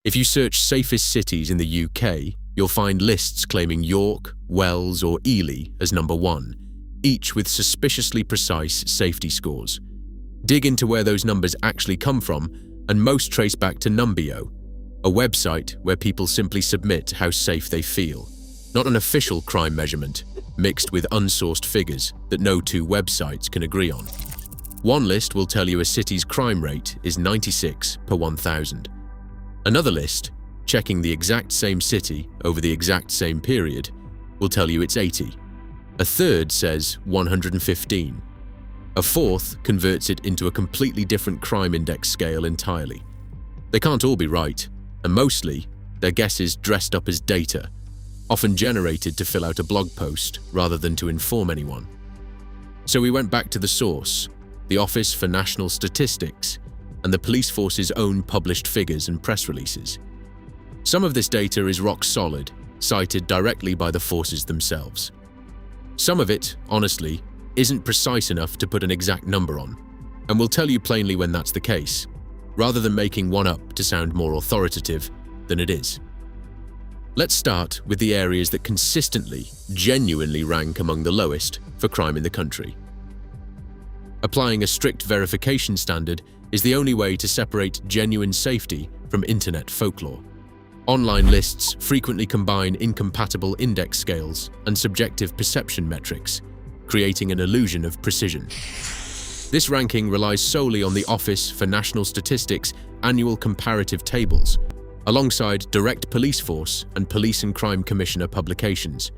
If you search safest cities in the UK, you'll find lists claiming York, Wells, or Ely as number 1, each with suspiciously precise safety scores. Dig into where those numbers actually come from, and most trace back to Numbeo, a website where people simply submit how safe they feel, not an official crime measurement, mixed with unsourced figures that no two websites can agree on. One list will tell you a city's crime rate is 96 per 1,000. Another list, checking the exact same city over the exact same period, will tell you it's 80. A third says 115. A fourth converts it into a completely different crime index scale entirely. They can't all be right, and mostly, they're guesses dressed up as data, often generated to fill out a blog post rather than to inform anyone. So we went back to the source, the Office for National Statistics, and the police force's own published figures and press releases. Some of this data is rock solid, cited directly by the forces themselves. Some of it, honestly, isn't precise enough to put an exact number on, and we'll tell you plainly when that's the case, rather than making one up to sound more authoritative than it is. Let's start with the areas that consistently, genuinely rank among the lowest for crime in the country. Applying a strict verification standard is the only way to separate genuine safety from internet folklore. Online lists frequently combine incompatible index scales and subjective perception metrics, creating an illusion of precision. This ranking relies solely on the Office for National Statistics' annual comparative tables, alongside direct police force and Police and Crime Commissioner publications.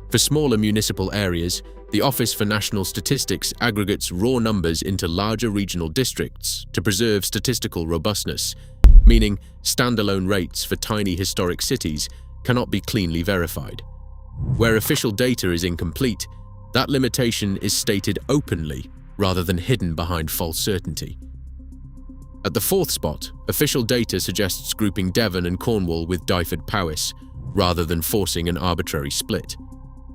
For smaller municipal areas, the Office for National Statistics aggregates raw numbers into larger regional districts to preserve statistical robustness, meaning standalone rates for tiny historic cities cannot be cleanly verified. Where official data is incomplete, that limitation is stated openly rather than hidden behind false certainty. At the fourth spot, official data suggests grouping Devon and Cornwall with Dyfed-Powys, rather than forcing an arbitrary split.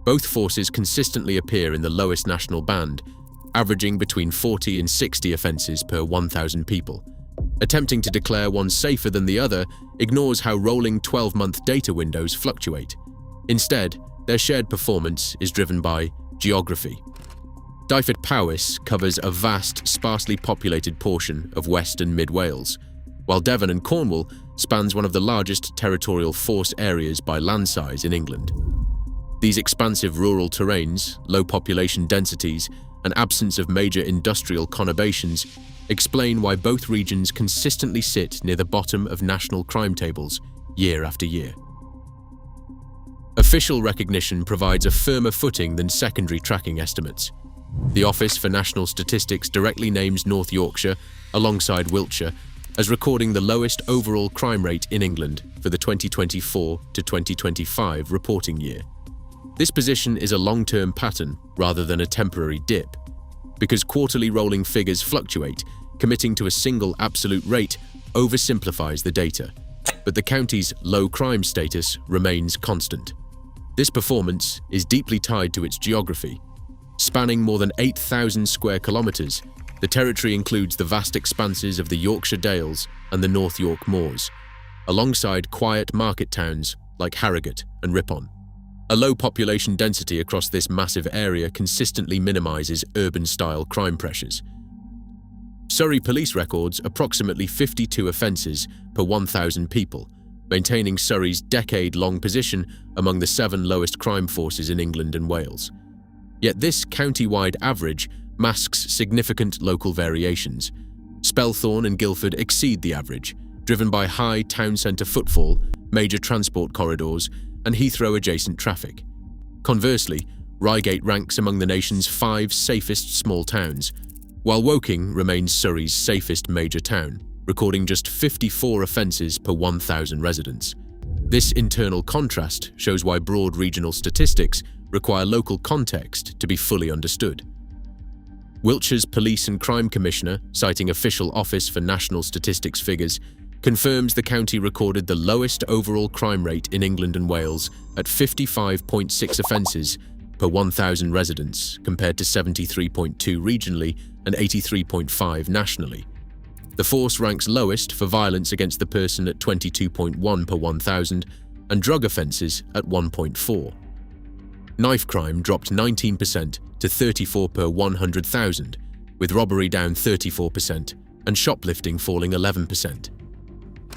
Both forces consistently appear in the lowest national band, averaging between 40 and 60 offences per 1,000 people. Attempting to declare one safer than the other ignores how rolling 12-month data windows fluctuate. Instead, their shared performance is driven by geography. Dyfed-Powys covers a vast, sparsely populated portion of West and Mid Wales, while Devon and Cornwall spans one of the largest territorial force areas by land size in England. These expansive rural terrains, low population densities, and absence of major industrial conurbations explain why both regions consistently sit near the bottom of national crime tables year after year. Official recognition provides a firmer footing than secondary tracking estimates. The Office for National Statistics directly names North Yorkshire, alongside Wiltshire, as recording the lowest overall crime rate in England for the 2024 to 2025 reporting year. This position is a long-term pattern rather than a temporary dip. Because quarterly rolling figures fluctuate, committing to a single absolute rate oversimplifies the data, but the county's low crime status remains constant. This performance is deeply tied to its geography. Spanning more than 8,000 square kilometres, the territory includes the vast expanses of the Yorkshire Dales and the North York Moors, alongside quiet market towns like Harrogate and Ripon. A low population density across this massive area consistently minimises urban-style crime pressures. Surrey police records approximately 52 offences per 1,000 people, maintaining Surrey's decade-long position among the 7 lowest crime forces in England and Wales. Yet this county-wide average masks significant local variations. Spelthorne and Guildford exceed the average, driven by high town centre footfall, major transport corridors, and Heathrow-adjacent traffic. Conversely, Reigate ranks among the nation's 5 safest small towns, while Woking remains Surrey's safest major town, recording just 54 offences per 1,000 residents. This internal contrast shows why broad regional statistics require local context to be fully understood. Wiltshire's Police and Crime Commissioner, citing official Office for National Statistics figures, confirms the county recorded the lowest overall crime rate in England and Wales at 55.6 offences per 1,000 residents, compared to 73.2 regionally and 83.5 nationally. The force ranks lowest for violence against the person at 22.1 per 1,000 and drug offences at 1.4. Knife crime dropped 19% to 34 per 100,000, with robbery down 34% and shoplifting falling 11%.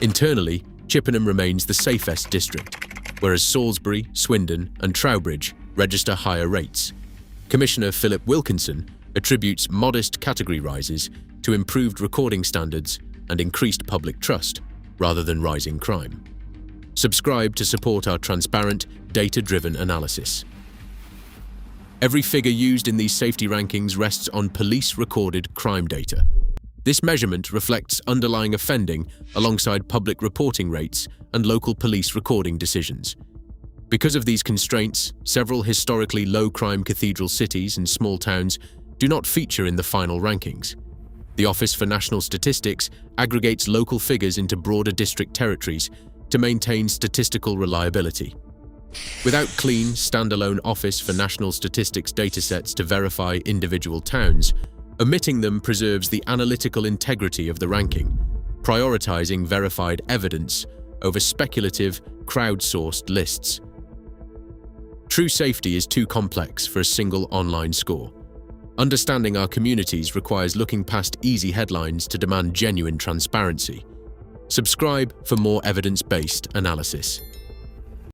Internally, Chippenham remains the safest district, whereas Salisbury, Swindon and Trowbridge register higher rates. Commissioner Philip Wilkinson attributes modest category rises to improved recording standards and increased public trust, rather than rising crime. Subscribe to support our transparent, data-driven analysis. Every figure used in these safety rankings rests on police-recorded crime data. This measurement reflects underlying offending alongside public reporting rates and local police recording decisions. Because of these constraints, several historically low-crime cathedral cities and small towns do not feature in the final rankings. The Office for National Statistics aggregates local figures into broader district territories to maintain statistical reliability. Without clean, standalone Office for National Statistics datasets to verify individual towns, omitting them preserves the analytical integrity of the ranking, prioritizing verified evidence over speculative, crowdsourced lists. True safety is too complex for a single online score. Understanding our communities requires looking past easy headlines to demand genuine transparency. Subscribe for more evidence-based analysis.